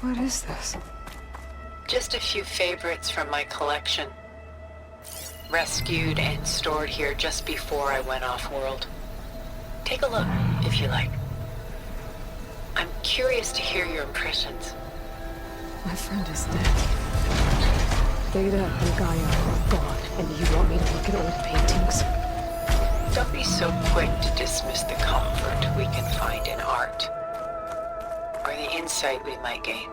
What is this? Just a few favorites from my collection. Rescued and stored here just before I went off-world. Take a look, if you like. I'm curious to hear your impressions. My friend is dead. Beta and Gaia are gone, and you want me to look at old paintings? Don't be so quick to dismiss the comfort we can find in art, or the insight we might gain.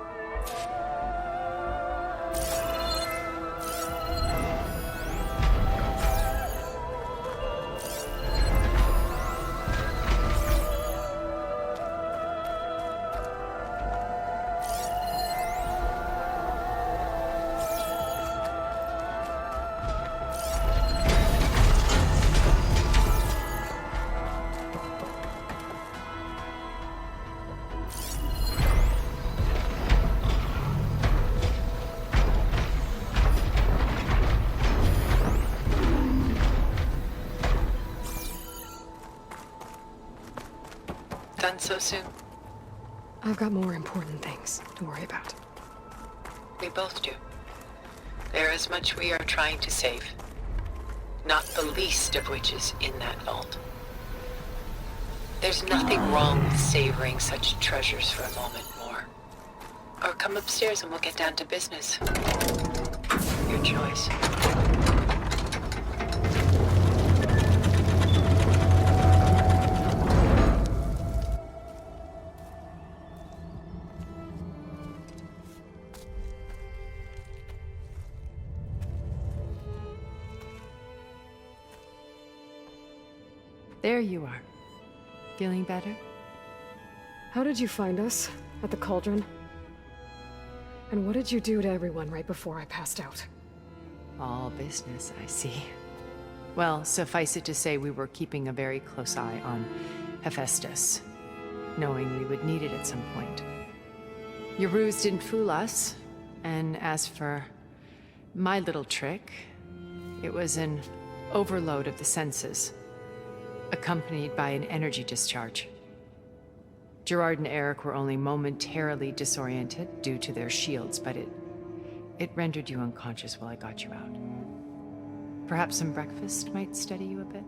Done so soon? I've got more important things to worry about. We both do. There is much we are trying to save. Not the least of which is in that vault. There's nothing wrong with savoring such treasures for a moment more. Or come upstairs and we'll get down to business. Your choice. There you are. Feeling better? How did you find us? At the cauldron? And what did you do to everyone right before I passed out? All business, I see. Well, suffice it to say we were keeping a very close eye on Hephaestus, knowing we would need it at some point. Your ruse didn't fool us, and as for my little trick, it was an overload of the senses, accompanied by an energy discharge. Gerard and Eric were only momentarily disoriented due to their shields, but it rendered you unconscious while I got you out. Perhaps some breakfast might steady you a bit?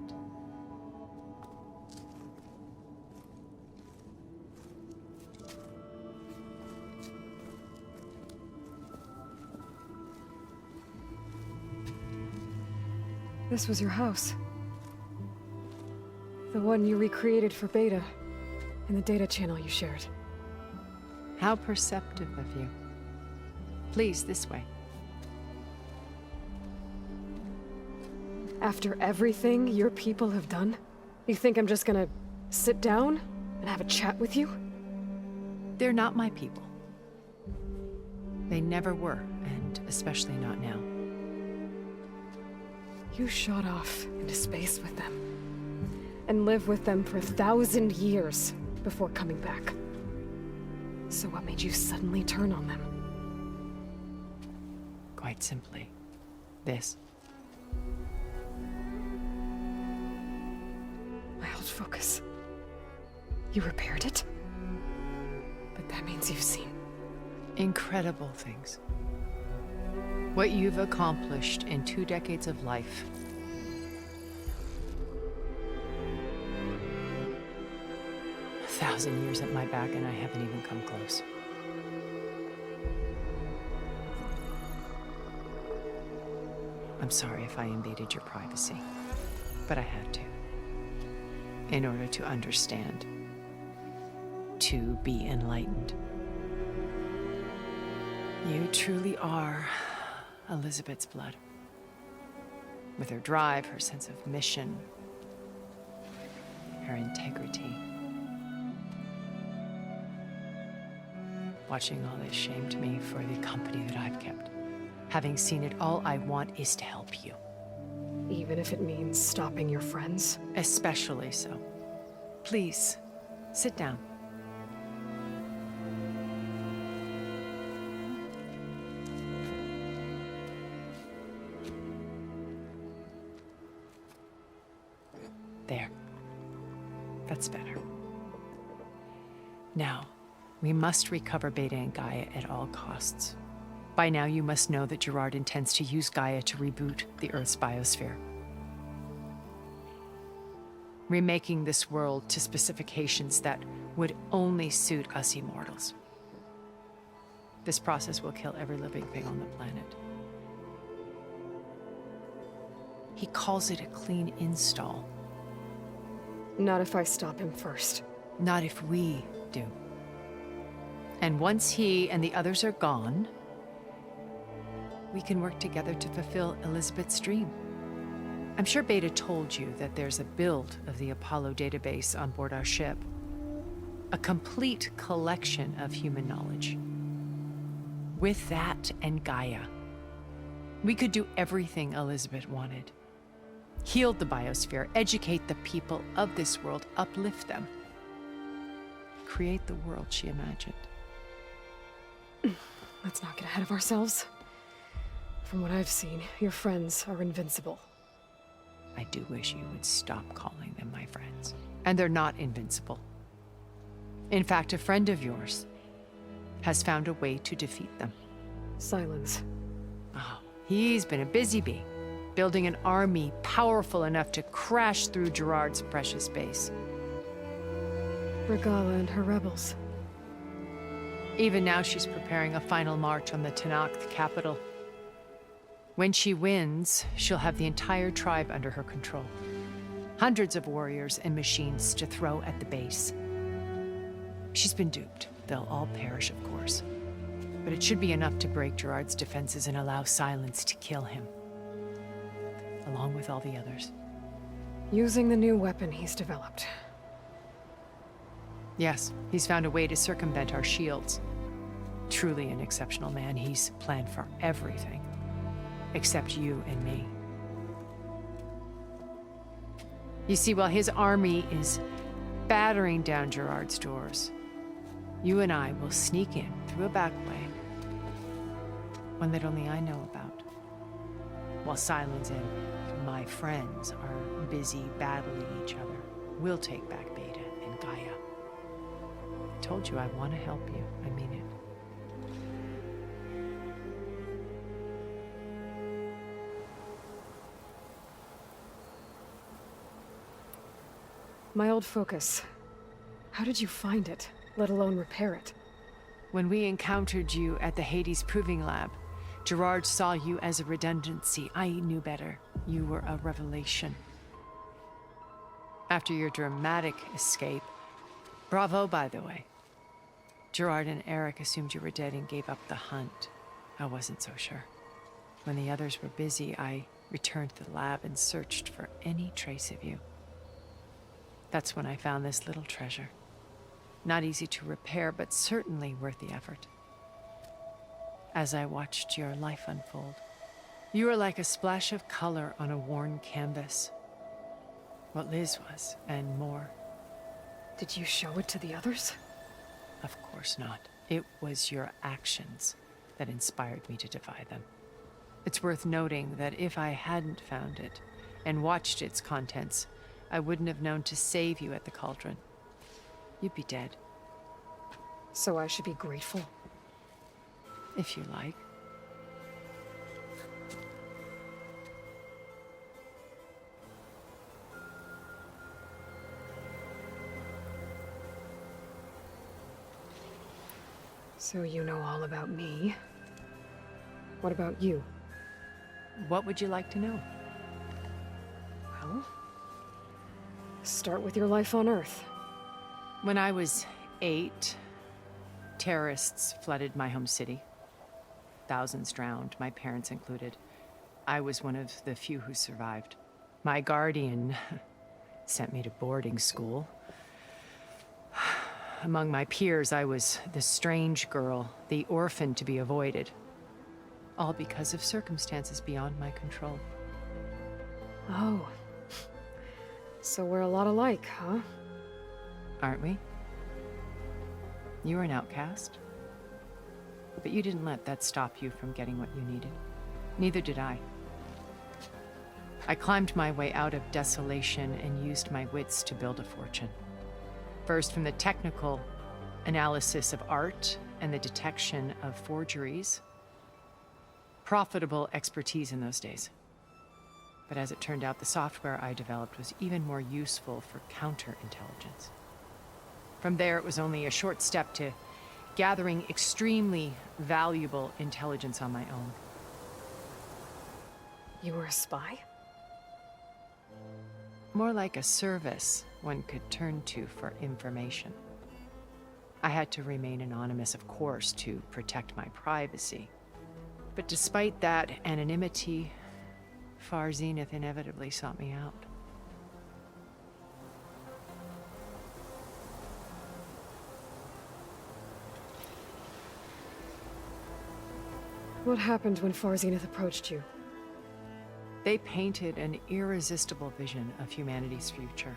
This was your house. The one you recreated for Beta, in the data channel you shared. How perceptive of you. Please, this way. After everything your people have done, you think I'm just gonna sit down and have a chat with you? They're not my people. They never were, and especially not now. You shot off into space with them, and lived with them for 1,000 years before coming back. So what made you suddenly turn on them? Quite simply, this. My old focus. You repaired it? But that means you've seen Incredible things. What you've accomplished in 2 decades of life. A 1,000 years at my back and I haven't even come close. I'm sorry if I invaded your privacy, but I had to. In order to understand. To be enlightened. You truly are Elizabeth's blood. With her drive, her sense of mission, her integrity. Watching all this shamed me for the company that I've kept. Having seen it, all I want is to help you. even if it means stopping your friends? Especially so. Please, sit down. There. That's better. Now, We must recover Beta and Gaia at all costs. By now, you must know that Gerard intends to use Gaia to reboot the Earth's biosphere, remaking this world to specifications that would only suit us immortals. This process will kill every living thing on the planet. He calls it a clean install. Not if I stop him first. Not if we do. And once he and the others are gone, we can work together to fulfill Elizabeth's dream. I'm sure Beta told you that there's a build of the Apollo database on board our ship. A complete collection of human knowledge. With that and Gaia, we could do everything Elizabeth wanted. Heal the biosphere, educate the people of this world, uplift them. Create the world she imagined. Let's not get ahead of ourselves. From what I've seen, your friends are invincible. I do wish you would stop calling them my friends. And they're not invincible. In fact, a friend of yours has found a way to defeat them. Silence. Oh, he's been a busy bee, building an army powerful enough to crash through Gerard's precious base. Regala and her rebels. Even now, she's preparing a final march on the Tenakth capital. When she wins, she'll have the entire tribe under her control. Hundreds of warriors and machines to throw at the base. She's been duped. They'll all perish, of course. But it should be enough to break Gerard's defenses and allow Silence to kill him. Along with all the others. Using the new weapon he's developed. Yes, he's found a way to circumvent our shields. Truly an exceptional man. He's planned for everything. Except you and me. You see, while his army is battering down Gerard's doors, you and I will sneak in through a back way. One that only I know about. While Silence and my friends are busy battling each other, we'll take back Beta and Gaia. I told you I want to help you. I mean it. My old focus. How did you find it, let alone repair it? When we encountered you at the Hades Proving Lab, Gerard saw you as a redundancy. I knew better. You were a revelation. After your dramatic escape, bravo, by the way. Gerard and Eric assumed you were dead and gave up the hunt. I wasn't so sure. When the others were busy, I returned to the lab and searched for any trace of you. That's when I found this little treasure. Not easy to repair, but certainly worth the effort. As I watched your life unfold, you were like a splash of color on a worn canvas. What Liz was, and more. Did you show it to the others? Of course not. It was your actions that inspired me to defy them. It's worth noting that if I hadn't found it and watched its contents, I wouldn't have known to save you at the cauldron. You'd be dead. So I should be grateful? If you like. So you know all about me. What about you? What would you like to know? Well, start with your life on Earth. When I was 8, terrorists flooded my home city. Thousands drowned, my parents included. I was one of the few who survived. My guardian sent me to boarding school. Among my peers, I was the strange girl, the orphan to be avoided. All because of circumstances beyond my control. Oh. So we're a lot alike, huh? Aren't we? You were an outcast. But you didn't let that stop you from getting what you needed. Neither did I. I climbed my way out of desolation and used my wits to build a fortune. First from the technical analysis of art and the detection of forgeries. Profitable expertise in those days. But as it turned out, the software I developed was even more useful for counterintelligence. From there, it was only a short step to gathering extremely valuable intelligence on my own. You were a spy? More like a service one could turn to for information. I had to remain anonymous, of course, to protect my privacy. But despite that anonymity, Far Zenith inevitably sought me out. What happened when Far Zenith approached you? They painted an irresistible vision of humanity's future.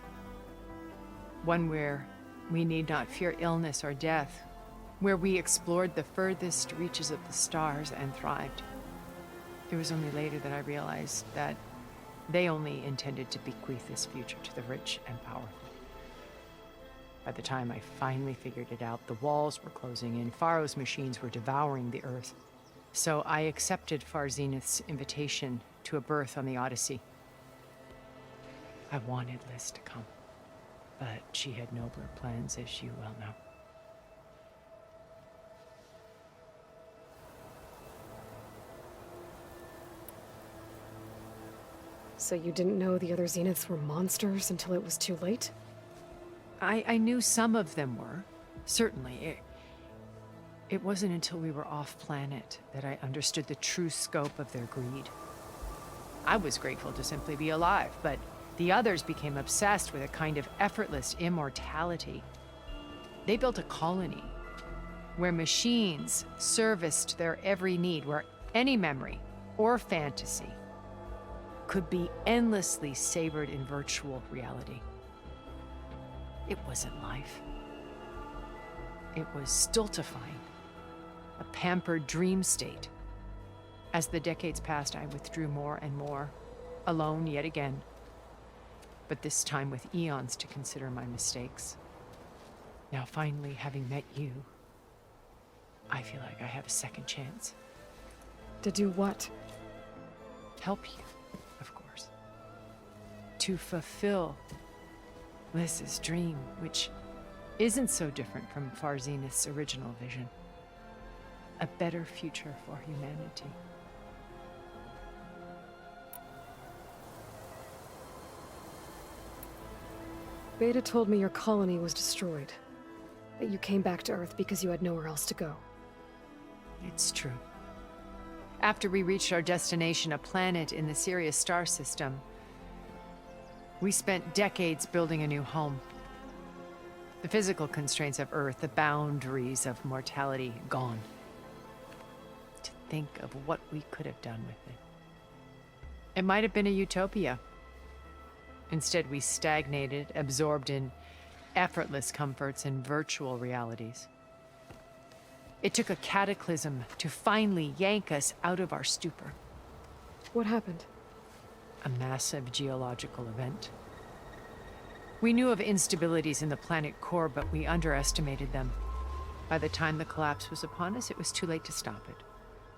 One where we need not fear illness or death, where we explored the furthest reaches of the stars and thrived. It was only later that I realized that they only intended to bequeath this future to the rich and powerful. By the time I finally figured it out, the walls were closing in, Pharaoh's machines were devouring the Earth. So I accepted Far Zenith's invitation to a berth on the Odyssey. I wanted Liz to come, but she had nobler plans, as you well know. So you didn't know the other Zeniths were monsters until it was too late? I knew some of them were, certainly. It wasn't until we were off-planet that I understood the true scope of their greed. I was grateful to simply be alive, but the others became obsessed with a kind of effortless immortality. They built a colony where machines serviced their every need, where any memory or fantasy could be endlessly savored in virtual reality. It wasn't life. It was stultifying, a pampered dream state. As the decades passed, I withdrew more and more, alone yet again, but this time with eons to consider my mistakes. Now finally, having met you, I feel like I have a second chance. To do what? Help you, of course. To fulfill Liz's dream, which isn't so different from Far Zenith's original vision. A better future for humanity. Beta told me your colony was destroyed. That you came back to Earth because you had nowhere else to go. It's true. After we reached our destination, a planet in the Sirius star system, we spent decades building a new home. The physical constraints of Earth, the boundaries of mortality, gone. To think of what we could have done with it. It might have been a utopia. Instead, we stagnated, absorbed in effortless comforts and virtual realities. It took a cataclysm to finally yank us out of our stupor. What happened? A massive geological event. We knew of instabilities in the planet core, but we underestimated them. By the time the collapse was upon us, it was too late to stop it.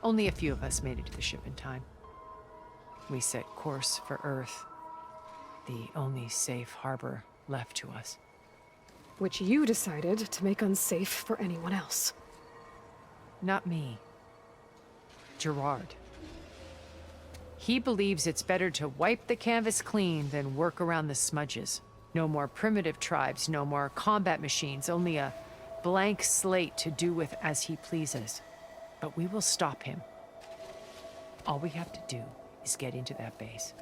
Only a few of us made it to the ship in time. We set course for Earth, the only safe harbor left to us. Which you decided to make unsafe for anyone else. Not me. Gerard. He believes it's better to wipe the canvas clean than work around the smudges. No more primitive tribes, no more combat machines, only a blank slate to do with as he pleases. But we will stop him. All we have to do is get into that base.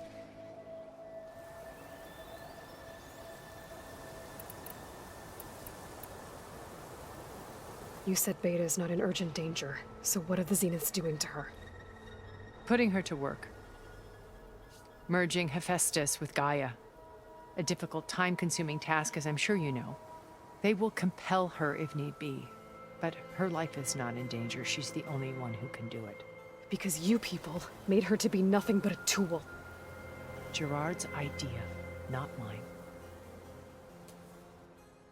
You said Beta is not in urgent danger, so what are the Zeniths doing to her? Putting her to work. Merging Hephaestus with Gaia. A difficult, time-consuming task, as I'm sure you know. They will compel her if need be. But her life is not in danger. She's the only one who can do it. Because you people made her to be nothing but a tool. Gerard's idea, not mine.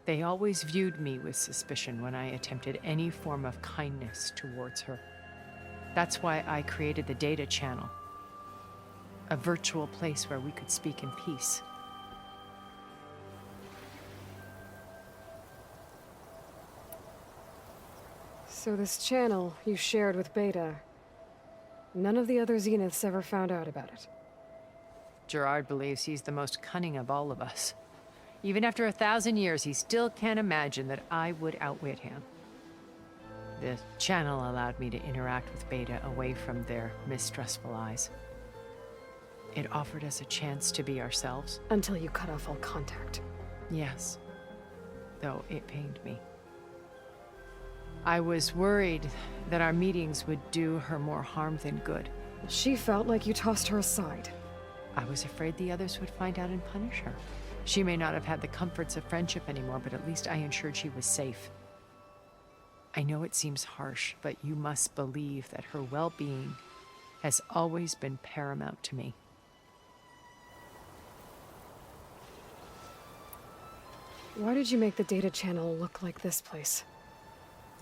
They always viewed me with suspicion when I attempted any form of kindness towards her. That's why I created the data channel, a virtual place where we could speak in peace. So this channel you shared with Beta, none of the other Zeniths ever found out about it. Gerard believes he's the most cunning of all of us. Even after 1,000 years, he still can't imagine that I would outwit him. The channel allowed me to interact with Beta away from their mistrustful eyes. It offered us a chance to be ourselves. Until you cut off all contact. Yes, though it pained me. I was worried that our meetings would do her more harm than good. She felt like you tossed her aside. I was afraid the others would find out and punish her. She may not have had the comforts of friendship anymore, but at least I ensured she was safe. I know it seems harsh, but you must believe that her well-being has always been paramount to me. Why did you make the data channel look like this place?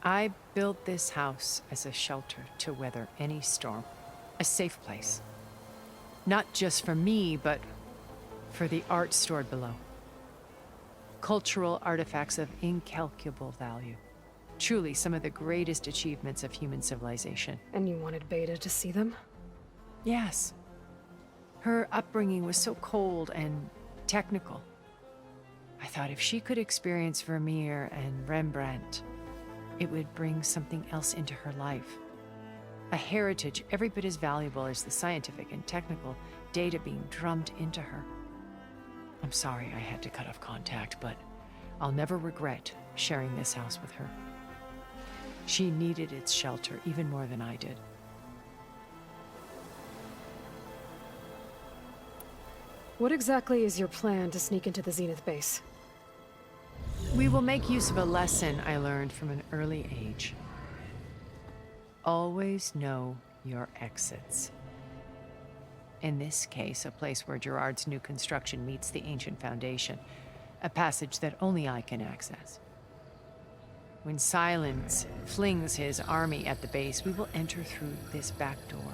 I built this house as a shelter to weather any storm. A safe place. Not just for me, but for the art stored below. Cultural artifacts of incalculable value. Truly some of the greatest achievements of human civilization. And you wanted Beta to see them? Yes. Her upbringing was so cold and technical. I thought if she could experience Vermeer and Rembrandt, it would bring something else into her life. A heritage every bit as valuable as the scientific and technical data being drummed into her. I'm sorry I had to cut off contact, but I'll never regret sharing this house with her. She needed its shelter even more than I did. What exactly is your plan to sneak into the Zenith base? We will make use of a lesson I learned from an early age. Always know your exits. In this case, a place where Gerard's new construction meets the ancient foundation, a passage that only I can access. When Silence flings his army at the base, we will enter through this back door,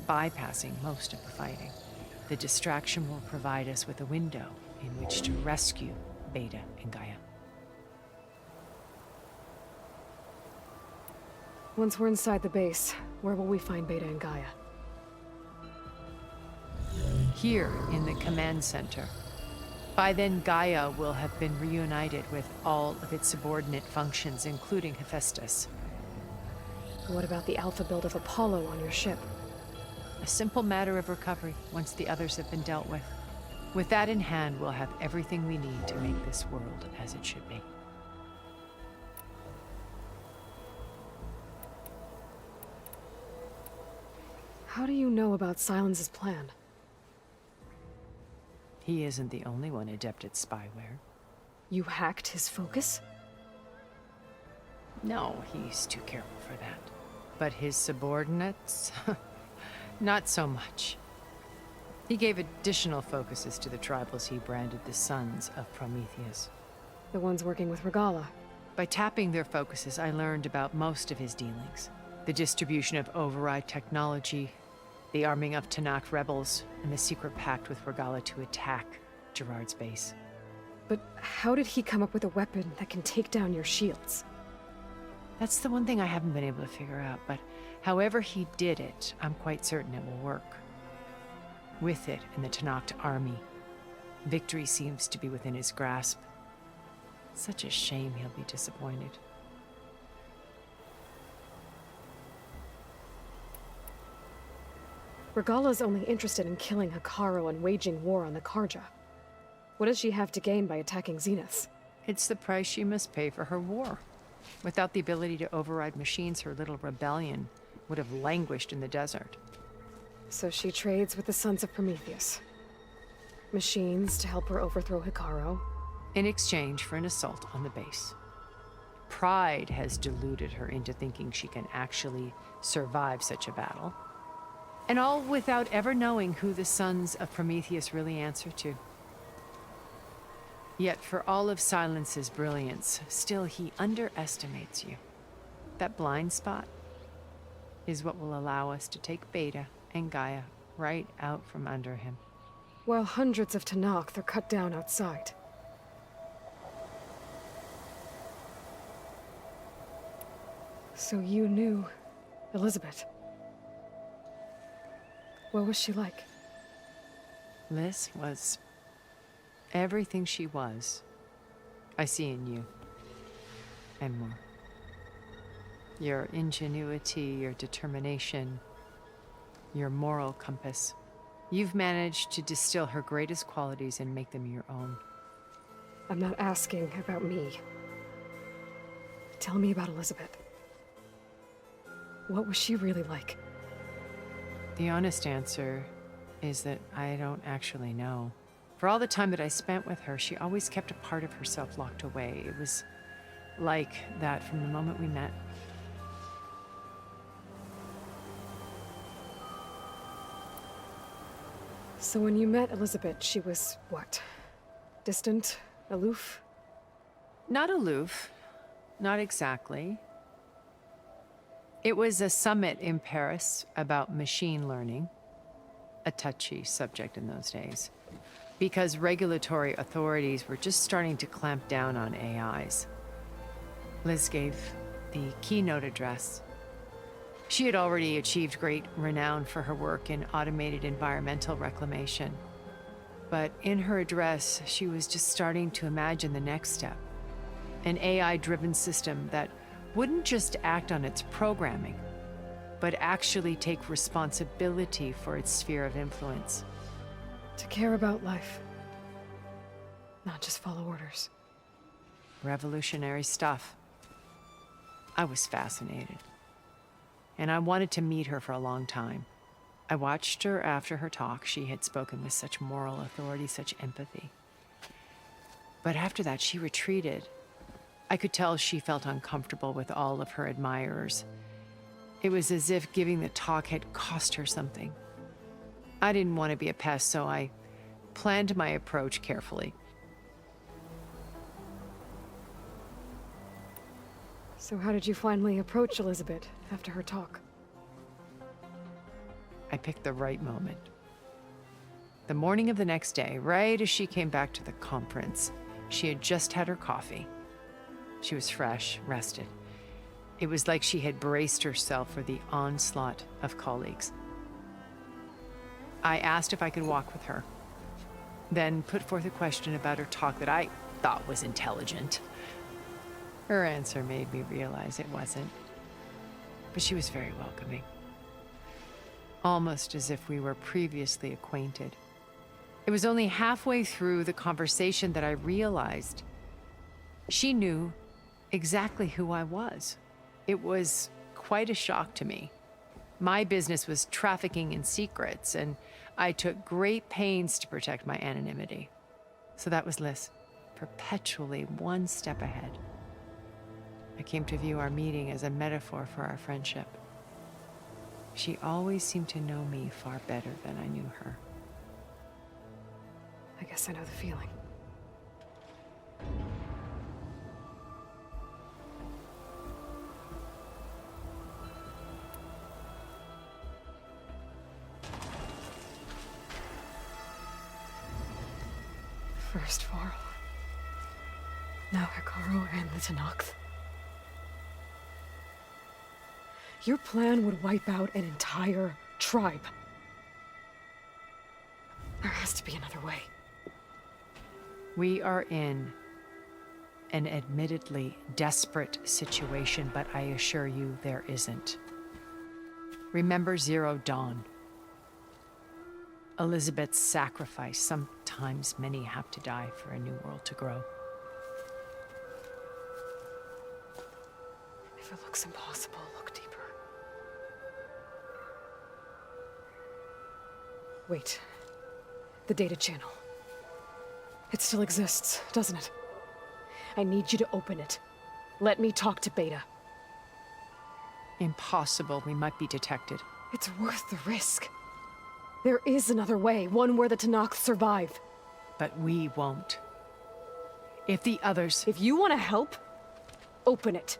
bypassing most of the fighting. The distraction will provide us with a window in which to rescue Beta and Gaia. Once we're inside the base, where will we find Beta and Gaia? Here in the command center. By then, Gaia will have been reunited with all of its subordinate functions, including Hephaestus. What about the alpha build of Apollo on your ship? A simple matter of recovery once the others have been dealt with. With that in hand, we'll have everything we need to make this world as it should be. How do you know about Silence's plan? He isn't the only one adept at spyware. You hacked his focus? No, he's too careful for that. But his subordinates? Not so much. He gave additional focuses to the tribals he branded the Sons of Prometheus. The ones working with Regala. By tapping their focuses, I learned about most of his dealings. The distribution of override technology, the arming of Tanakh rebels, and the secret pact with Regala to attack Gerard's base. But how did he come up with a weapon that can take down your shields? That's the one thing I haven't been able to figure out, but however he did it, I'm quite certain it will work. With it and the Tanakh army, victory seems to be within his grasp. Such a shame he'll be disappointed. Regala's only interested in killing Hekarro and waging war on the Karja. What does she have to gain by attacking Zeniths? It's the price she must pay for her war. Without the ability to override machines, her little rebellion would have languished in the desert. So she trades with the Sons of Prometheus. Machines to help her overthrow Hekarro. In exchange for an assault on the base. Pride has deluded her into thinking she can actually survive such a battle. And all without ever knowing who the Sons of Prometheus really answer to. Yet for all of Silence's brilliance, still he underestimates you. That blind spot is what will allow us to take Beta and Gaia right out from under him. While hundreds of Tenakth are cut down outside. So you knew Elizabeth. What was she like? Liz was everything she was. I see in you. And more. Your ingenuity, your determination, your moral compass. You've managed to distill her greatest qualities and make them your own. I'm not asking about me. Tell me about Elizabeth. What was she really like? The honest answer is that I don't actually know. For all the time that I spent with her, she always kept a part of herself locked away. It was like that from the moment we met. So when you met Elizabeth, she was what? Distant? Aloof? Not aloof. Not exactly. It was a summit in Paris about machine learning. A touchy subject in those days. Because regulatory authorities were just starting to clamp down on AIs. Liz gave the keynote address. She had already achieved great renown for her work in automated environmental reclamation. But in her address, she was just starting to imagine the next step. An AI-driven system that wouldn't just act on its programming, but actually take responsibility for its sphere of influence. To care about life. Not just follow orders. Revolutionary stuff. I was fascinated. And I wanted to meet her for a long time. I watched her after her talk. She had spoken with such moral authority, such empathy. But after that, she retreated. I could tell she felt uncomfortable with all of her admirers. It was as if giving the talk had cost her something. I didn't want to be a pest, so I planned my approach carefully. So how did you finally approach Elizabeth after her talk? I picked the right moment. The morning of the next day, right as she came back to the conference, she had just had her coffee. She was fresh, rested. It was like she had braced herself for the onslaught of colleagues. I asked if I could walk with her, then put forth a question about her talk that I thought was intelligent. Her answer made me realize it wasn't, but she was very welcoming. Almost as if we were previously acquainted. It was only halfway through the conversation that I realized she knew exactly who I was. It was quite a shock to me. My business was trafficking in secrets, and I took great pains to protect my anonymity. So that was Liz, perpetually one step ahead. I came to view our meeting as a metaphor for our friendship. She always seemed to know me far better than I knew her. I guess I know the feeling. First Varl. Now Hikaru and the Tenakth. Your plan would wipe out an entire tribe. There has to be another way. We are in an admittedly desperate situation, but I assure you there isn't. Remember Zero Dawn. Elizabeth's sacrifice. Sometimes many have to die for a new world to grow. If it looks impossible, look deeper. Wait. The data channel. It still exists, doesn't it? I need you to open it. Let me talk to Beta. Impossible. We might be detected. It's worth the risk. There is another way, one where the Tenakth survive. But we won't. If the others... If you want to help, open it.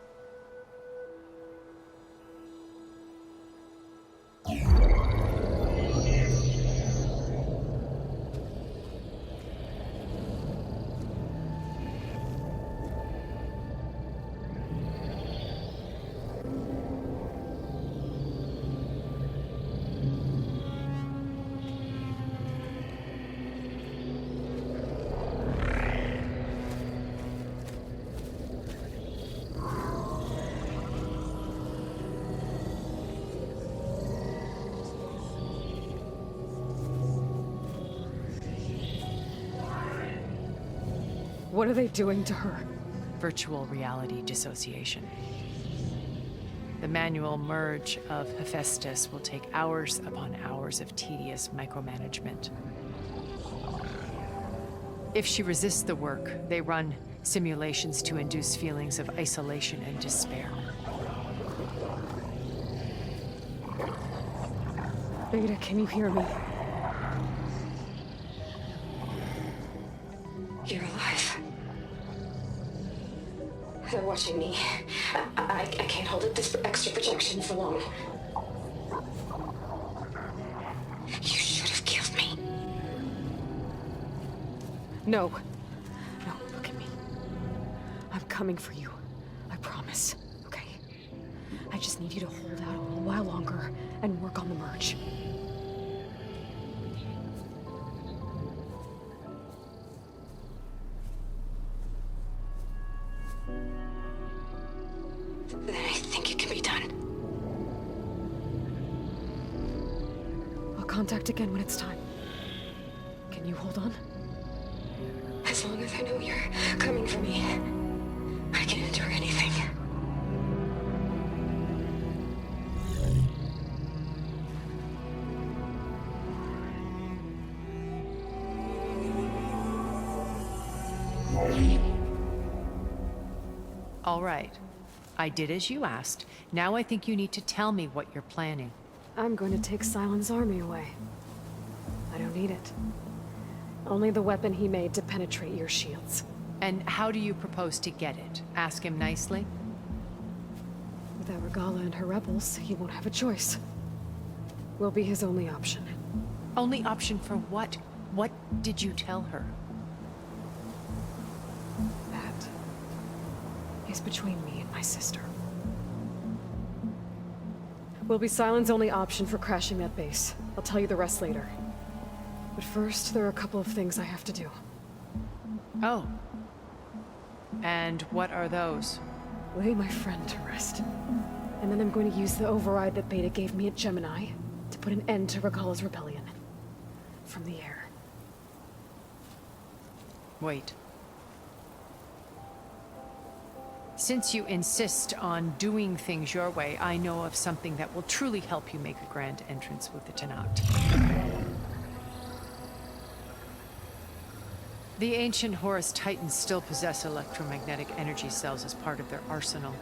What are they doing to her? Virtual reality dissociation. The manual merge of Hephaestus will take hours upon hours of tedious micromanagement. If she resists the work, they run simulations to induce feelings of isolation and despair. Beta, can you hear me? You're alive. They're watching me. I can't hold up this extra projection for long. You should have killed me. No. No, look at me. I'm coming for you. I promise. Okay? I just need you to hold out a little while longer and work on the merge. Then I think it can be done. I'll contact again when it's time. Can you hold on? As long as I know you're coming for me, I can endure anything. All right. I did as you asked. Now I think you need to tell me what you're planning. I'm going to take Silent's army away. I don't need it. Only the weapon he made to penetrate your shields. And how do you propose to get it? Ask him nicely? Without Regala and her rebels, he won't have a choice. We'll be his only option. Only option for what? What did you tell her? That is between me and my sister. Will be Silent's only option for crashing that base. I'll tell you the rest later. But first, there are a couple of things I have to do. Oh. And what are those? Lay my friend to rest. And then I'm going to use the override that Beta gave me at Gemini to put an end to Regala's rebellion. From the air. Wait. Since you insist on doing things your way, I know of something that will truly help you make a grand entrance with the Tenat. The ancient Horus Titans still possess electromagnetic energy cells as part of their arsenal.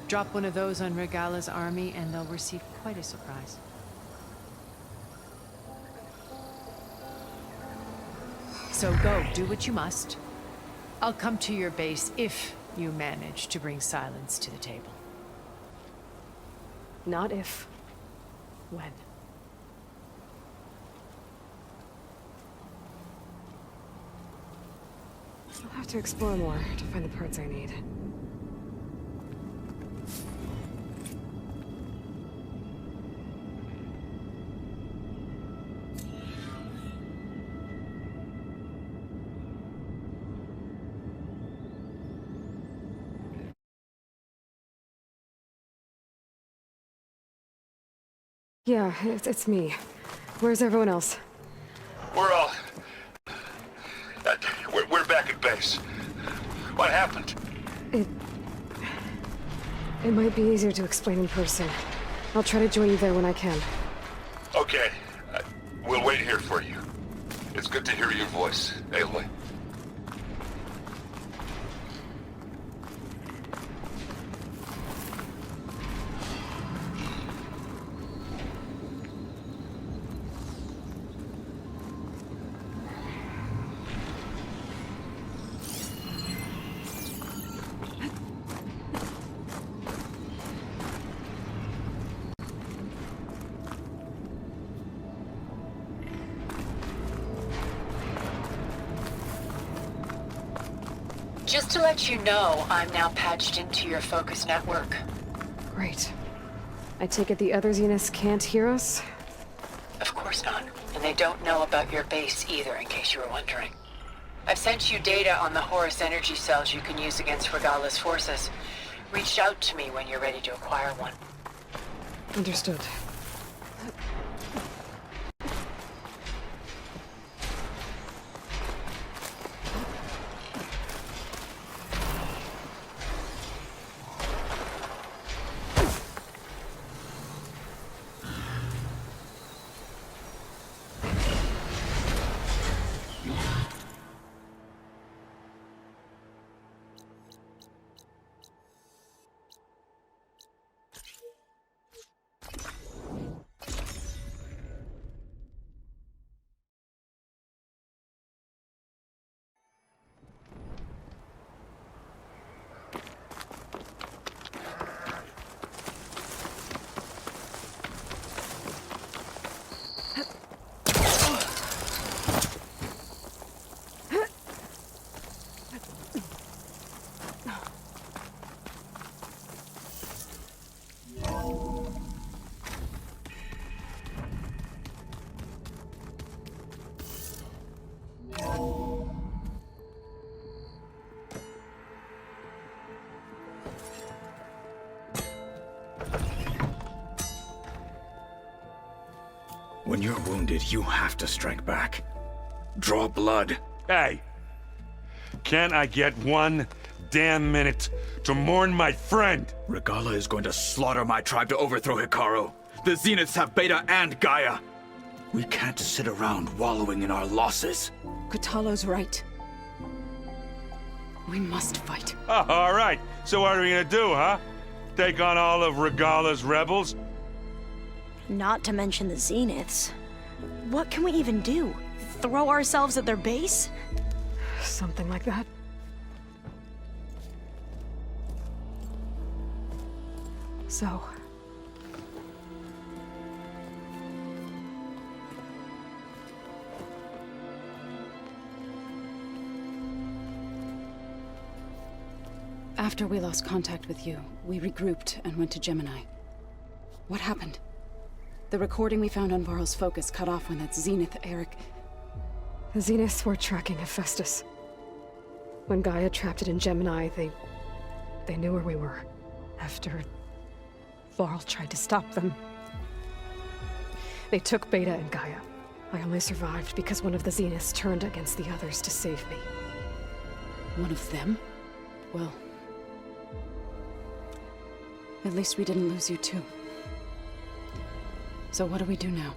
Drop one of those on Regala's army and they'll receive quite a surprise. So go, do what you must. I'll come to your base if you manage to bring Silence to the table. Not if. When. I'll have to explore more to find the parts I need. Yeah, it's me. Where's everyone else? We're all... we're back at base. What happened? It might be easier to explain in person. I'll try to join you there when I can. Okay. We'll wait here for you. It's good to hear your voice, Aloy. Just to let you know, I'm now patched into your focus network. Great. I take it the other Zeniths can't hear us? Of course not. And they don't know about your base either, in case you were wondering. I've sent you data on the Horus energy cells you can use against Regala's forces. Reach out to me when you're ready to acquire one. Understood. When you're wounded, you have to strike back. Draw blood. Hey! Can't I get one damn minute to mourn my friend? Regala is going to slaughter my tribe to overthrow Hikaru. The Zeniths have Beta and Gaia. We can't sit around wallowing in our losses. Kotallo's right. We must fight. Oh, all right. So what are we gonna do, huh? Take on all of Regala's rebels? Not to mention the Zeniths. What can we even do? Throw ourselves at their base? Something like that. So... After we lost contact with you, we regrouped and went to Gemini. What happened? The recording we found on Varl's focus cut off when that Zenith, Eric... The Zeniths were tracking Hephaestus. When Gaia trapped it in Gemini, they knew where we were. After Varl tried to stop them. They took Beta and Gaia. I only survived because one of the Zeniths turned against the others to save me. One of them? Well... at least we didn't lose you too. So what do we do now?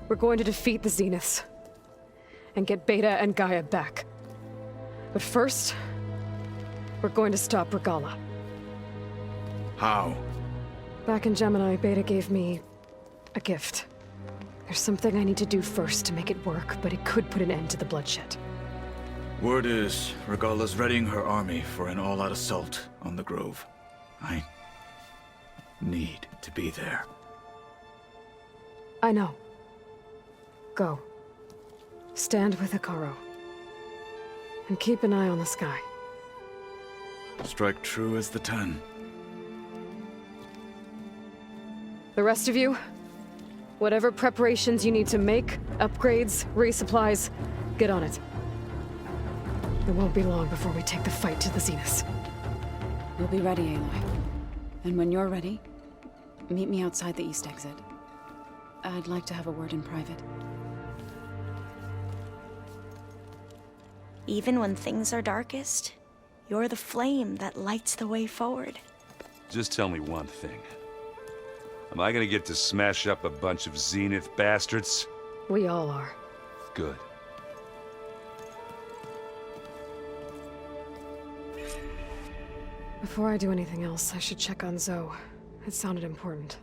We're going to defeat the Zeniths. And get Beta and Gaia back. But first... we're going to stop Regala. How? Back in Gemini, Beta gave me... a gift. There's something I need to do first to make it work, but it could put an end to the bloodshed. Word is, Regala's readying her army for an all-out assault on the Grove. I need to be there. I know. Go. Stand with Hikaru. And keep an eye on the sky. Strike true as the 10. The rest of you, whatever preparations you need to make, upgrades, resupplies, get on it. It won't be long before we take the fight to the Zeniths. We'll be ready, Aloy. And when you're ready, meet me outside the east exit. I'd like to have a word in private. Even when things are darkest, you're the flame that lights the way forward. Just tell me one thing. Am I gonna get to smash up a bunch of Zenith bastards? We all are. Good. Before I do anything else, I should check on Zoe. It sounded important.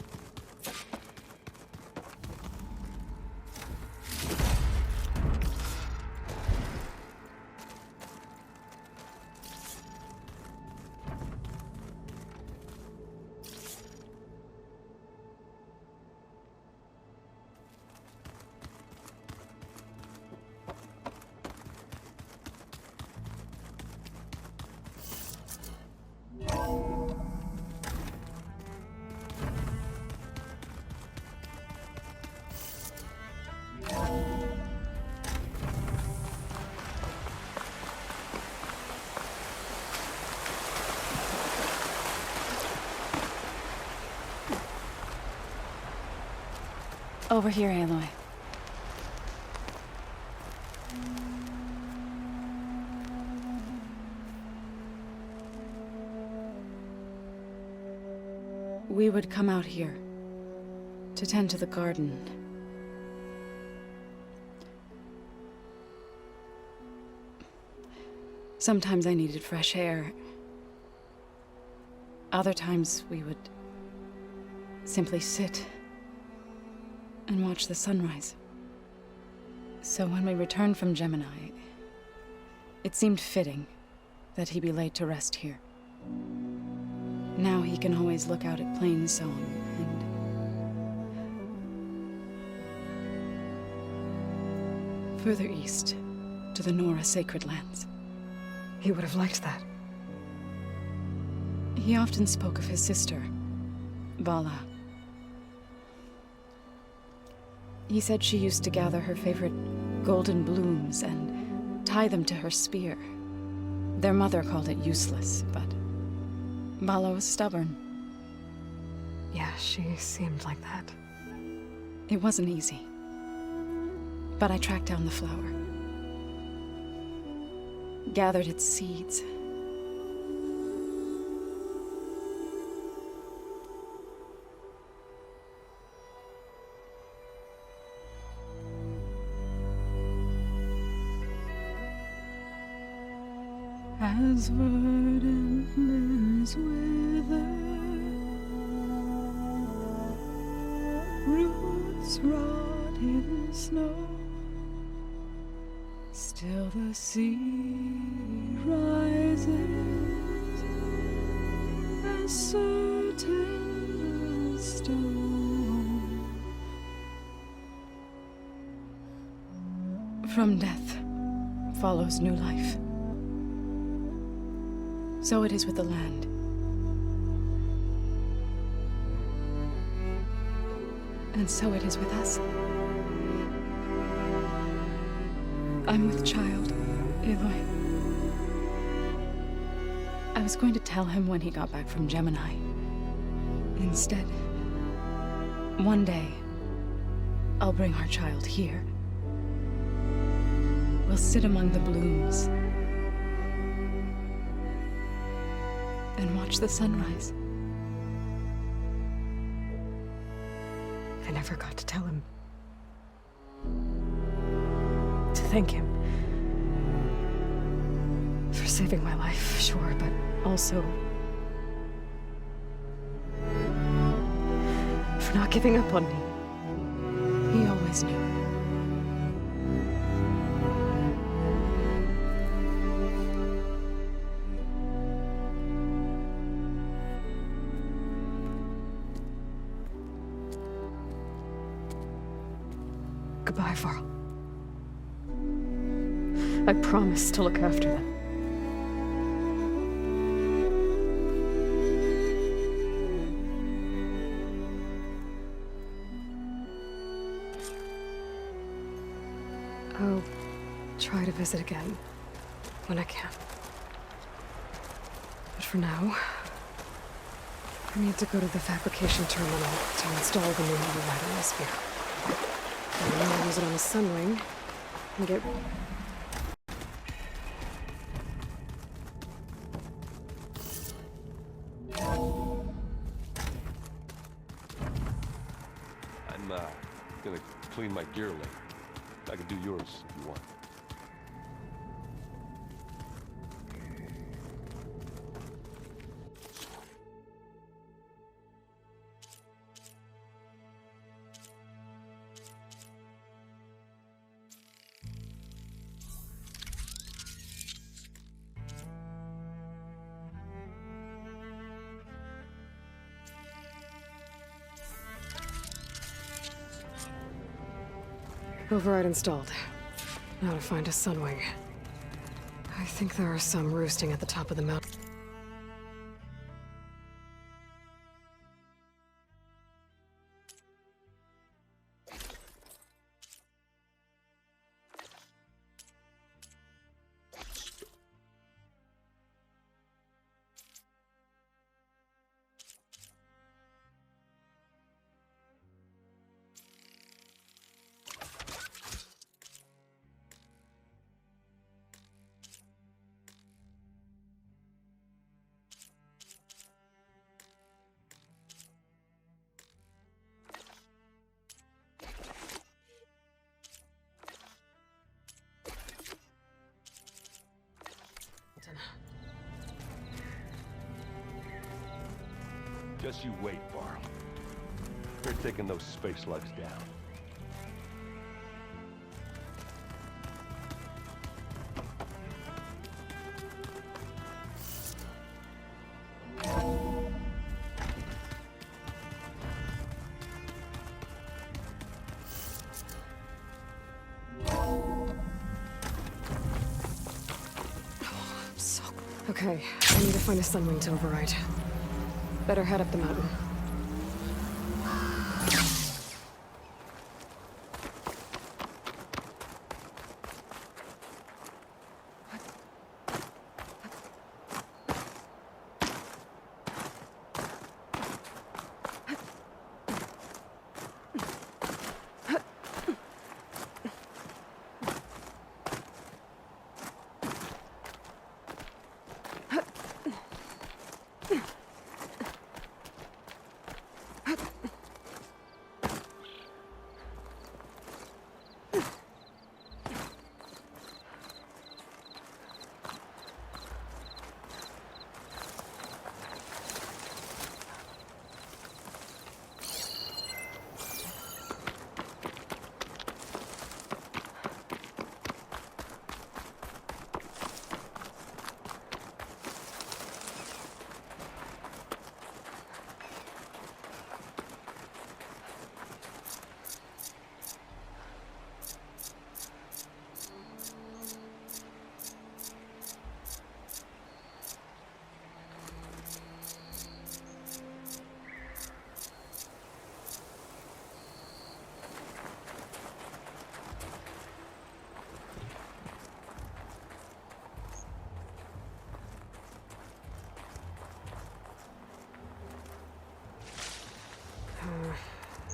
Over here, Aloy. We would come out here to tend to the garden. Sometimes I needed fresh air. Other times we would simply sit and watch the sunrise. So when we returned from Gemini, it seemed fitting that he be laid to rest here. Now he can always look out at Plain Song and further east to the Nora Sacred Lands. He would have liked that. He often spoke of his sister, Vala. He said she used to gather her favorite golden blooms and tie them to her spear. Their mother called it useless, but Vala was stubborn. Yeah, she seemed like that. It wasn't easy. But I tracked down the flower. Gathered its seeds. As verdant limbs wither, roots rot in snow, still the sea rises, as certain as stone. From death follows new life. So it is with the land. And so it is with us. I'm with child, Aloy. I was going to tell him when he got back from Gemini. Instead, one day, I'll bring our child here. We'll sit among the blooms and watch the sunrise. I never got to tell him. To thank him. For saving my life, sure, but also for not giving up on me. He always knew. Goodbye, Varl. I promise to look after them. I'll try to visit again when I can. But for now, I need to go to the fabrication terminal to install the new override on my spear. I'm gonna use it on the Sunwing and get... I'm gonna clean my gear later. I can do yours if you want. Override installed. Now to find a Sunwing. I think there are some roosting at the top of the mountain. Just you wait, Varl. We're taking those space slugs down. Okay, I need to find a sunwing to override. Better head up the mountain.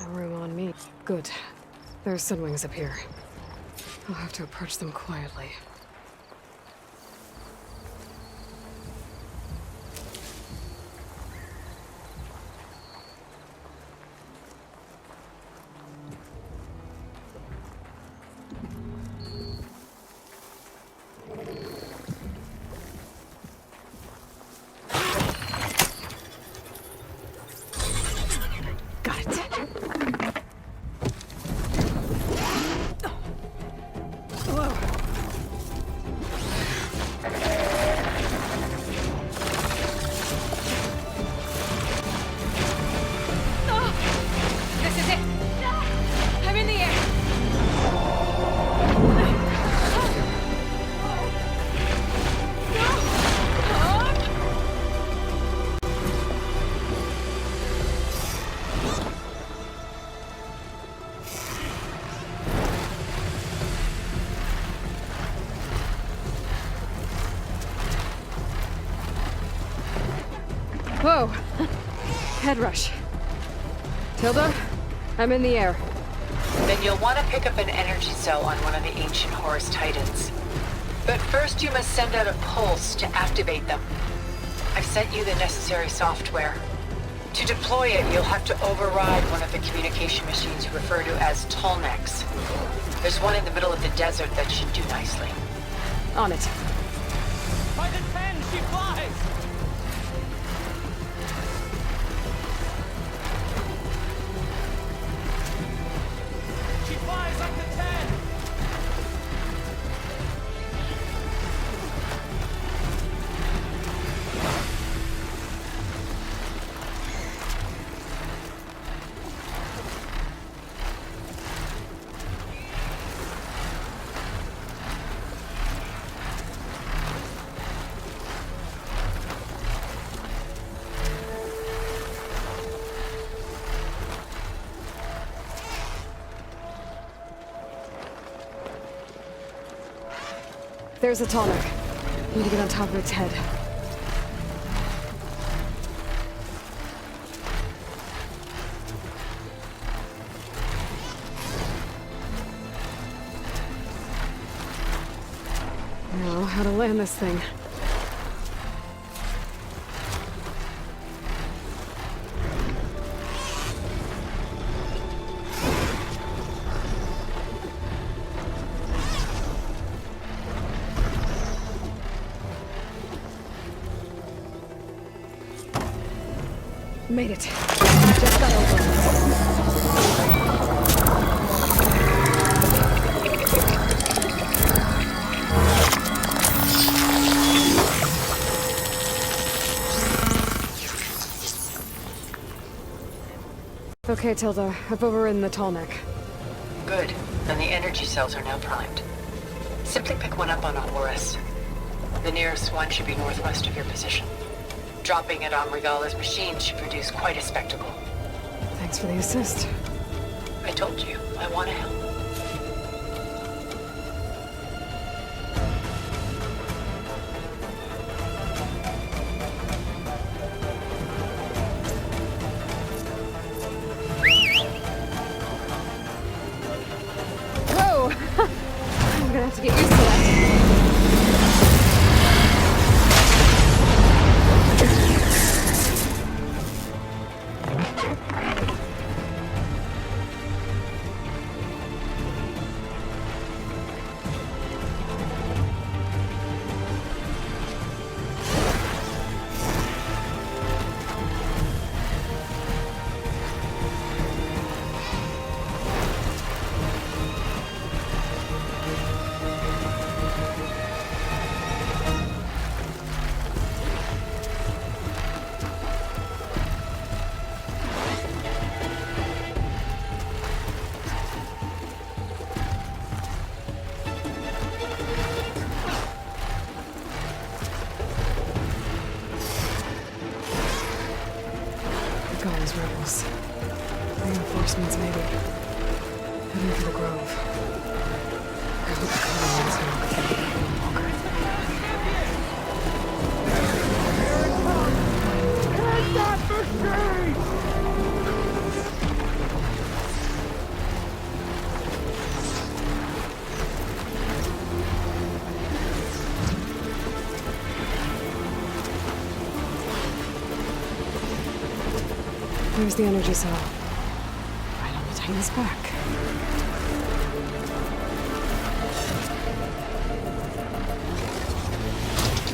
No room on me. Good. There are sunwings up here. I'll have to approach them quietly. Whoa! Head rush. Tilda, I'm in the air. Then you'll want to pick up an energy cell on one of the ancient Horus Titans. But first you must send out a pulse to activate them. I've sent you the necessary software. To deploy it, you'll have to override one of the communication machines you refer to as Tolnecs. There's one in the middle of the desert that should do nicely. On it. By the 10, she flies! She flies up to 10! There's a Tolnec. Need to get on top of its head. Now, how to land this thing. Made it. Just got over. Okay, Tilda. I've overridden the tall neck. Good. And the energy cells are now primed. Simply pick one up on a Horus. The nearest one should be northwest of your position. Dropping it on Regala's machine should produce quite a spectacle. Thanks for the assist. I told you, I want to help. Whoa! I'm gonna have to get used to that. Those rebels. Reinforcements, maybe. Heading for the grove. I hope the colonies know we can get Agamewalker. There's the energy cell. Right on the Titan's back.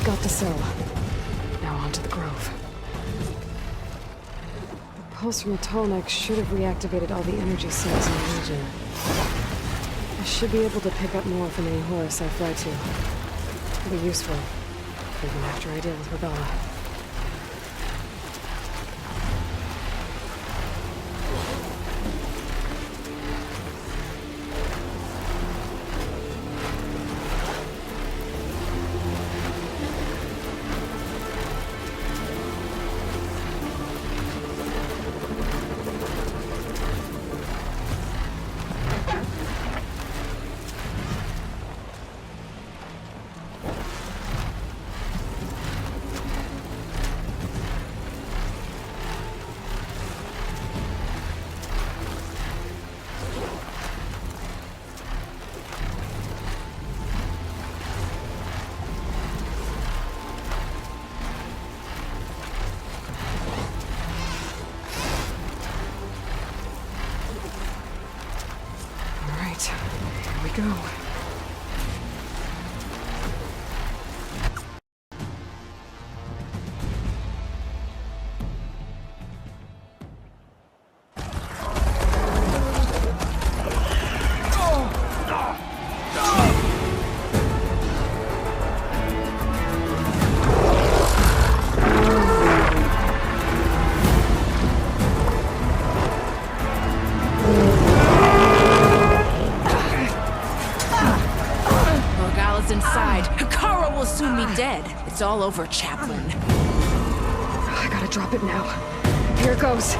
Got the cell. Now onto the grove. The pulse from the tall neck should have reactivated all the energy cells in the region. I should be able to pick up more from any Horus I fly to. It'll be useful, even after I deal with Regalla. Here we go. It's all over, Chaplain. I gotta drop it now. Here it goes.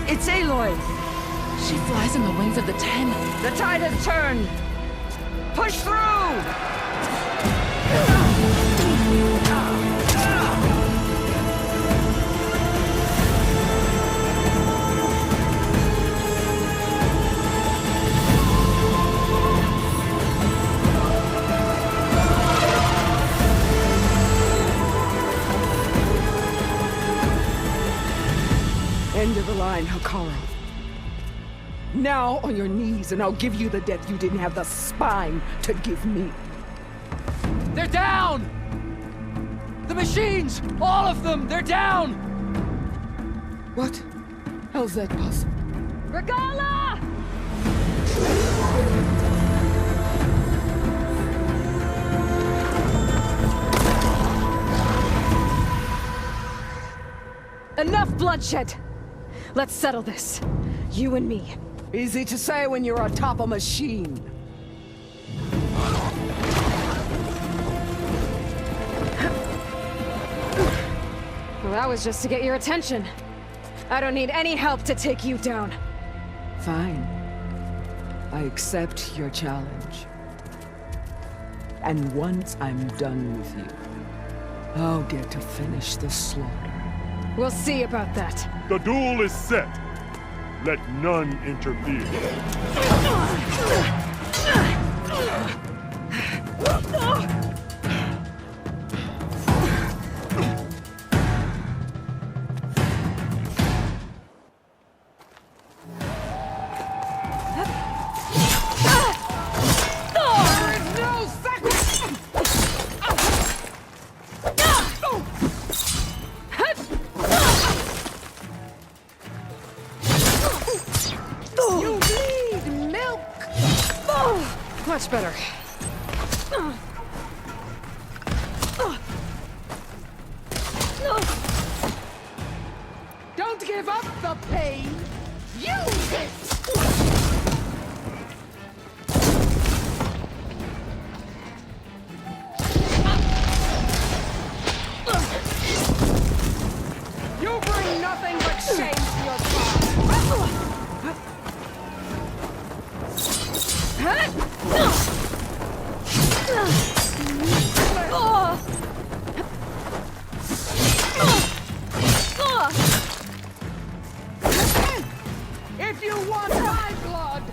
It's Aloy! She flies on the wings of the Ten. The tide has turned! Push through! Find Hikaru. Now on your knees, and I'll give you the death you didn't have the spine to give me. They're down! The machines! All of them! They're down! What? How's that possible? Regala! Enough bloodshed! Let's settle this. You and me. Easy to say when you're atop a machine. Well, that was just to get your attention. I don't need any help to take you down. Fine. I accept your challenge. And once I'm done with you, I'll get to finish the slaughter. We'll see about that. The duel is set. Let none interfere. Much better. Don't give up the pain! Use it! You bring nothing but shame to your tribe! If you want my blood,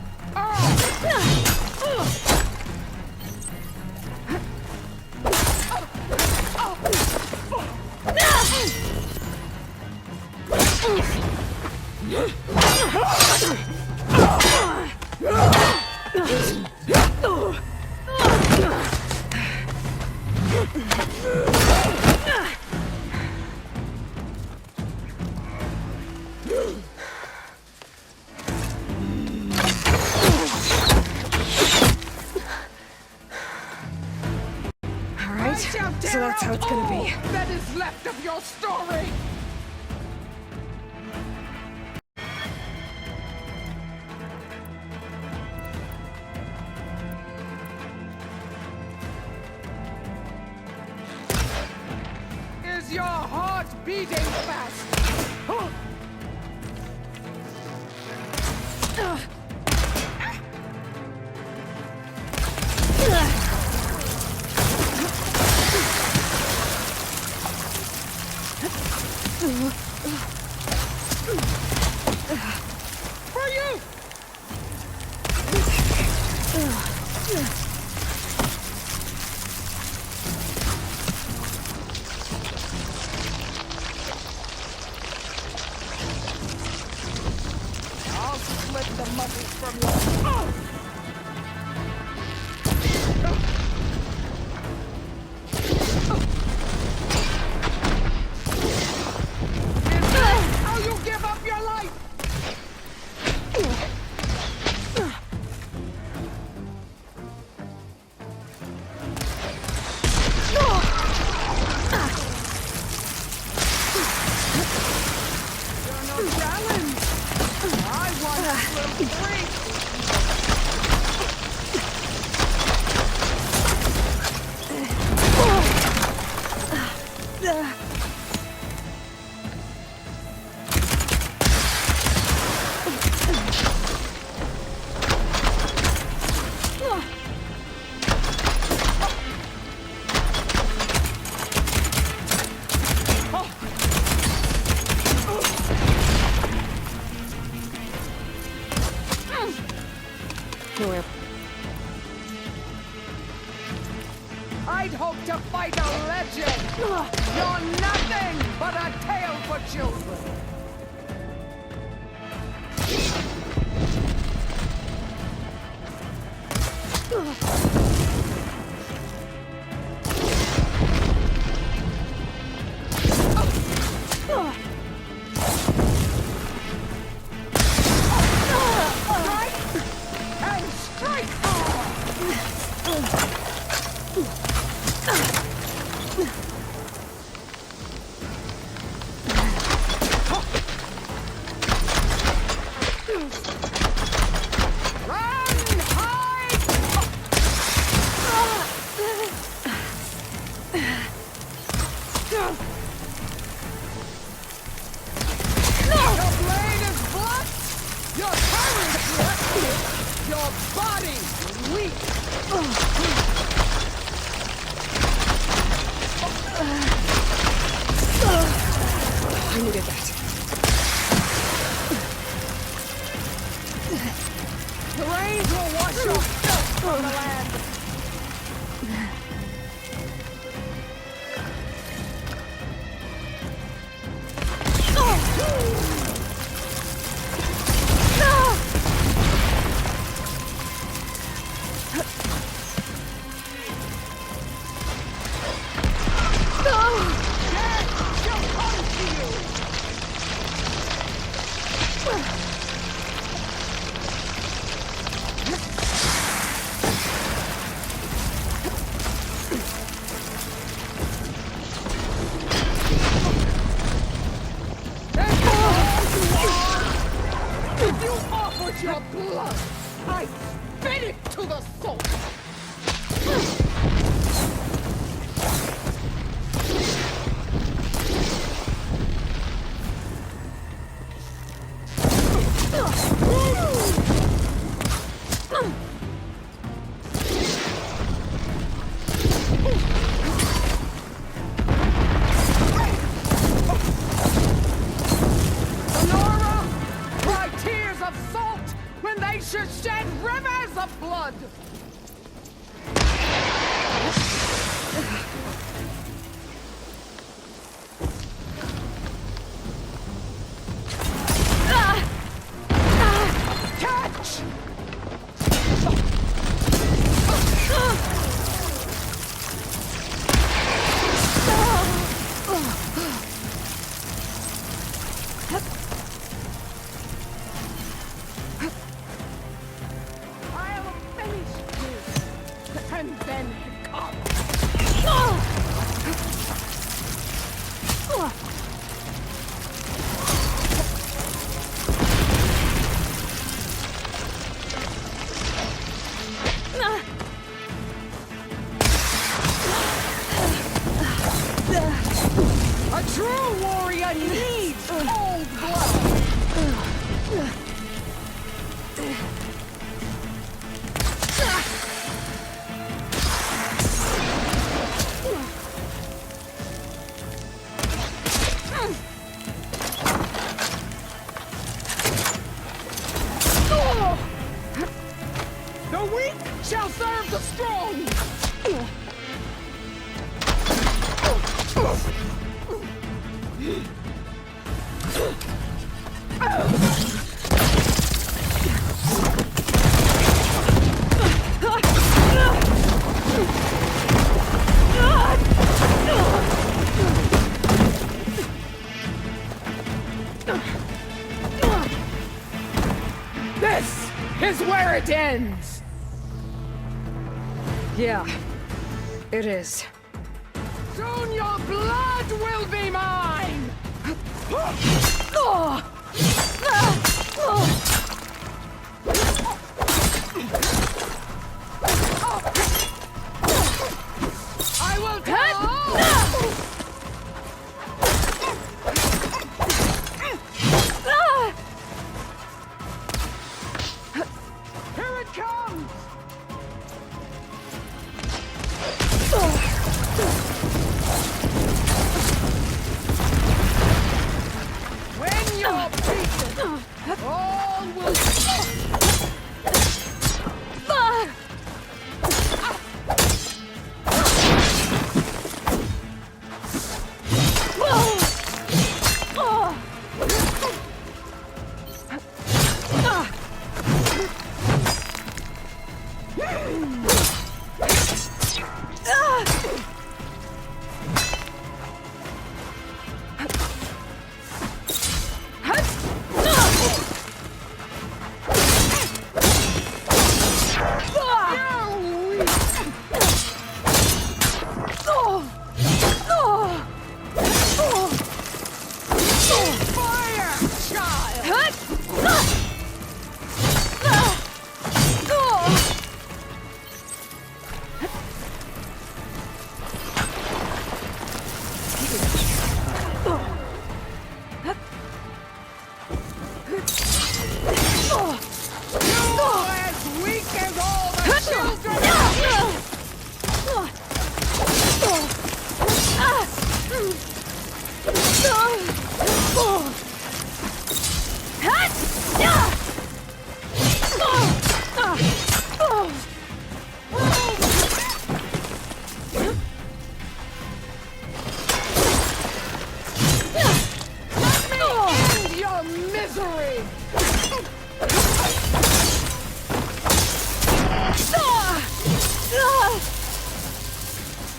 So that's how it's gonna be. That is left of your story! Is your heart beating fast? For you! I'll split the muscles from your... How you give up your life? You're no challenge. I want to slip free. I'd hoped to fight a legend. You're nothing but a tale for children. It ends! Yeah, it is. Soon your blood will be mine! I will tell all! Here it comes! When you're beaten, all will...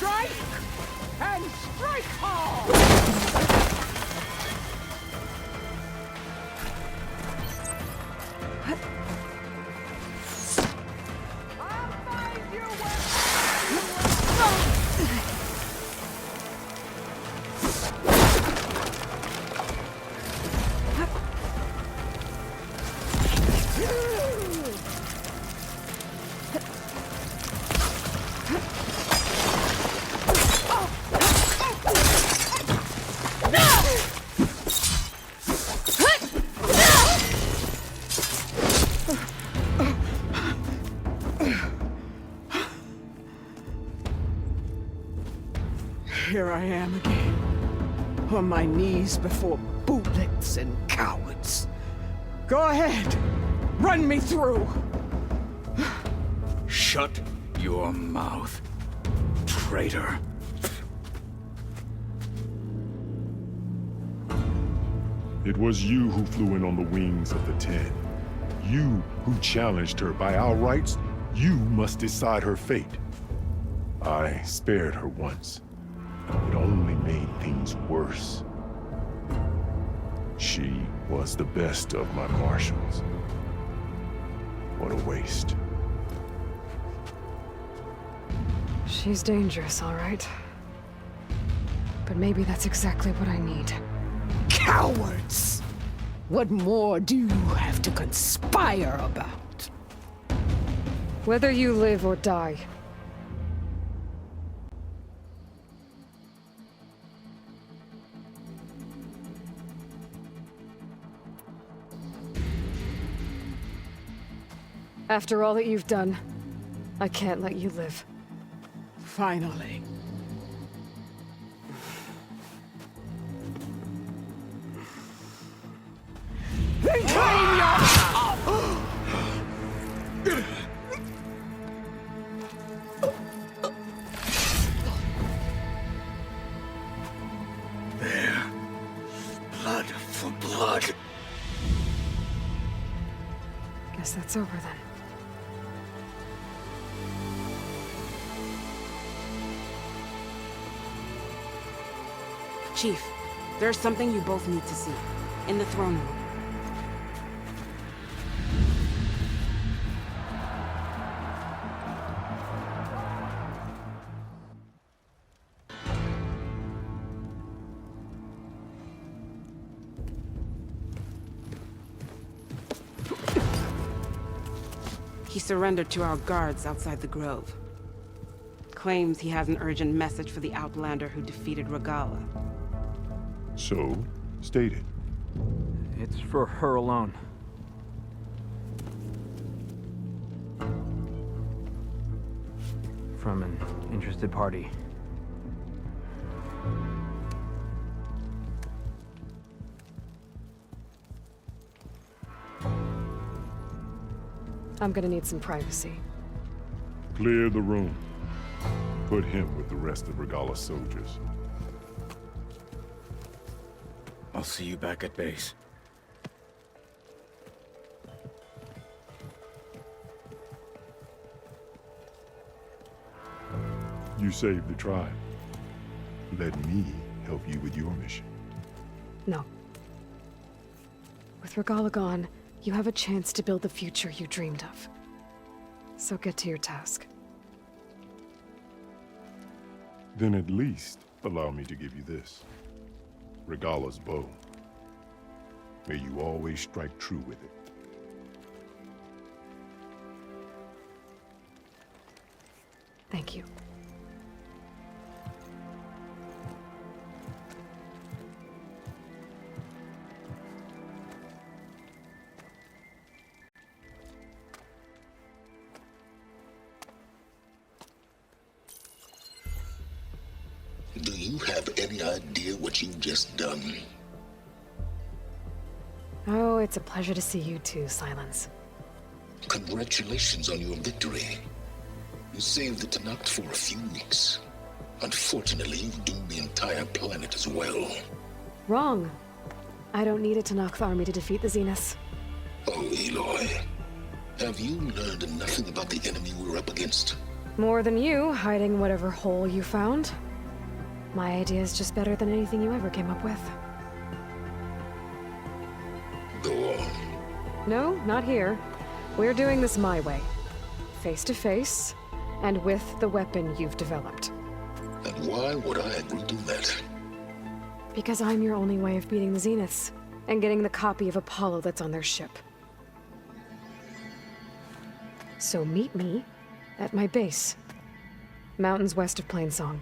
strike! And strike hard! Here I am again, on my knees before bullets and cowards. Go ahead, run me through. Shut your mouth, traitor. It was you who flew in on the wings of the 10. You who challenged her by our rights. You must decide her fate. I spared her once. It only made things worse. She was the best of my marshals. What a waste. She's dangerous, all right. But maybe that's exactly what I need. Cowards! What more do you have to conspire about? Whether you live or die. After all that you've done, I can't let you live. Finally. Then claim your... There. Blood for blood. Guess that's over then. Chief, there's something you both need to see. In the throne room. He surrendered to our guards outside the grove. Claims he has an urgent message for the Outlander who defeated Regalla. So, state it. It's for her alone. From an interested party. I'm gonna need some privacy. Clear the room. Put him with the rest of Regalla's soldiers. I'll see you back at base. You saved the tribe. Let me help you with your mission. No. With Regalla gone, you have a chance to build the future you dreamed of. So get to your task. Then at least allow me to give you this. Regalla's bow. May you always strike true with it. Thank you. Do you have any idea what you've just done? Oh, it's a pleasure to see you too, Silence. Congratulations on your victory. You saved the Tenakth for a few weeks. Unfortunately, you've doomed the entire planet as well. Wrong. I don't need a Tenakth army to defeat the Zeniths. Oh, Aloy. Have you learned nothing about the enemy we're up against? More than you, hiding whatever hole you found. My idea is just better than anything you ever came up with. Go on. No, not here. We're doing this my way. Face to face, and with the weapon you've developed. And why would I agree to that? Because I'm your only way of beating the Zeniths, and getting the copy of Apollo that's on their ship. So meet me at my base. Mountains west of Plainsong.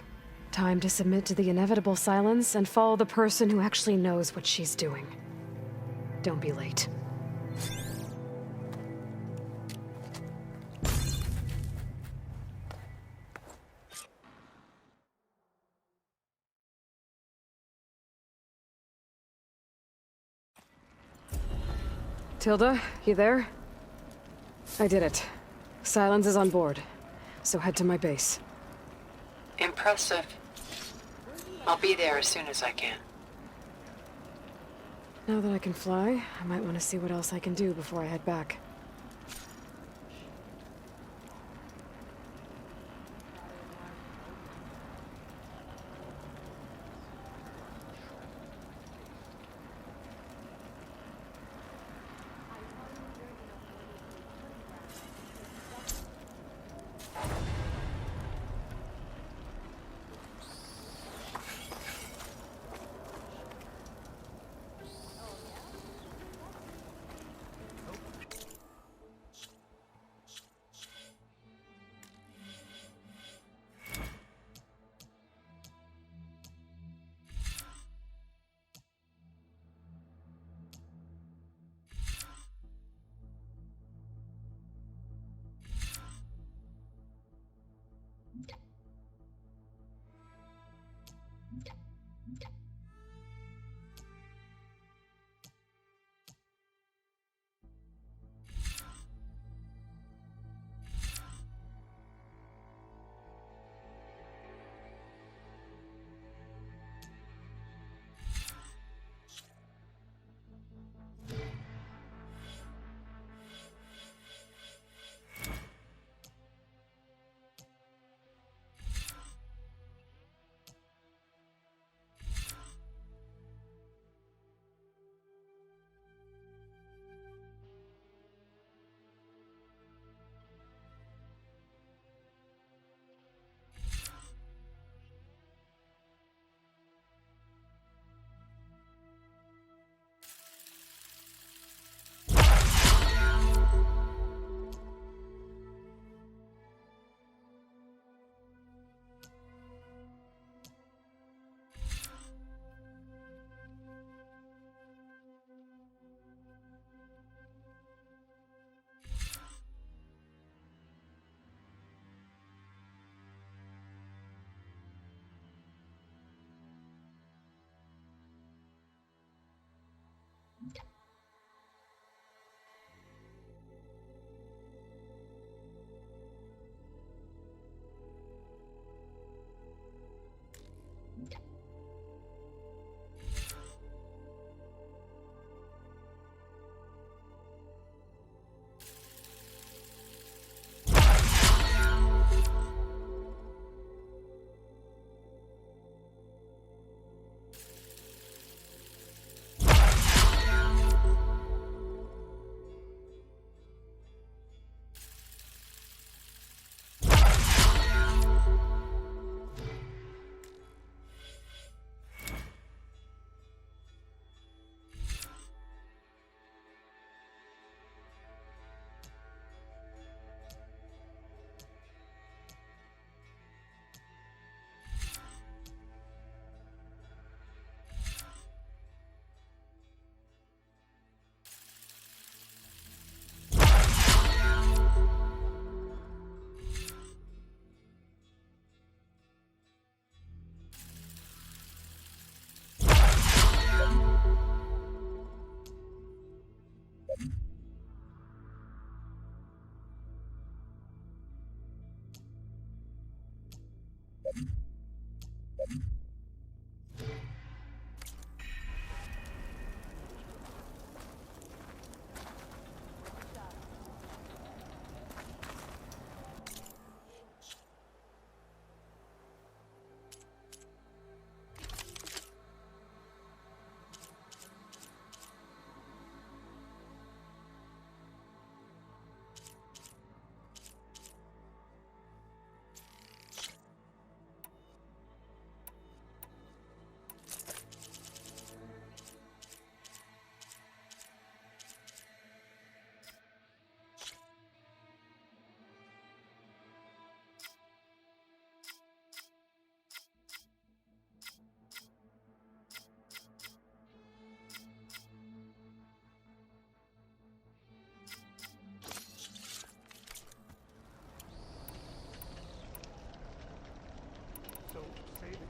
Time to submit to the inevitable silence and follow the person who actually knows what she's doing. Don't be late. Tilda, you there? I did it. Silence is on board, so head to my base. Impressive. I'll be there as soon as I can. Now that I can fly, I might want to see what else I can do before I head back.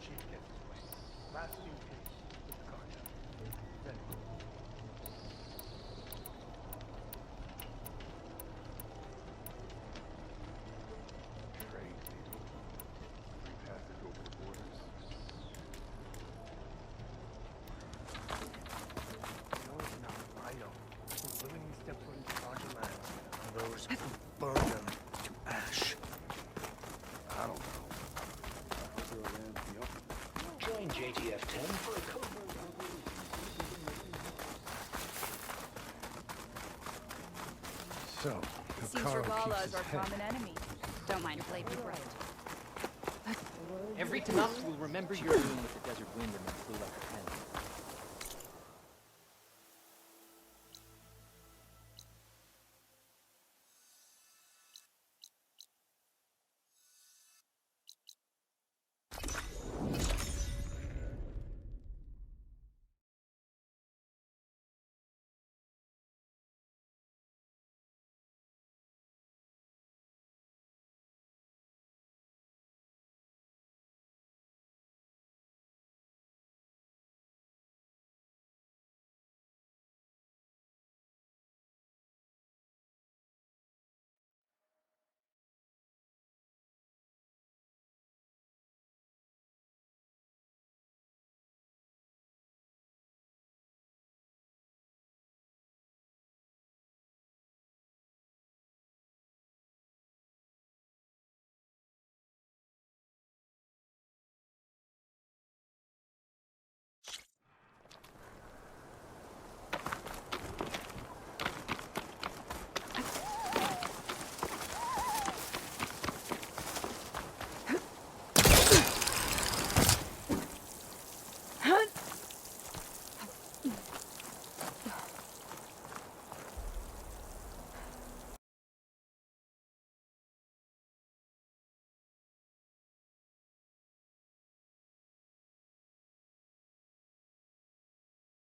chief gets his way. Lasting peace with the cartel. Then trade, maybe. Free passage over the borders. no, it's not. I know. Who willingly step foot into larger lands, and those who burn them to ash. I don't know. Join JTF-10 for a code. So, Seems Regala is our common enemy. Don't mind if Lady Bright. Every Tanakh will remember your doom with the desert wind and then flew like a hen.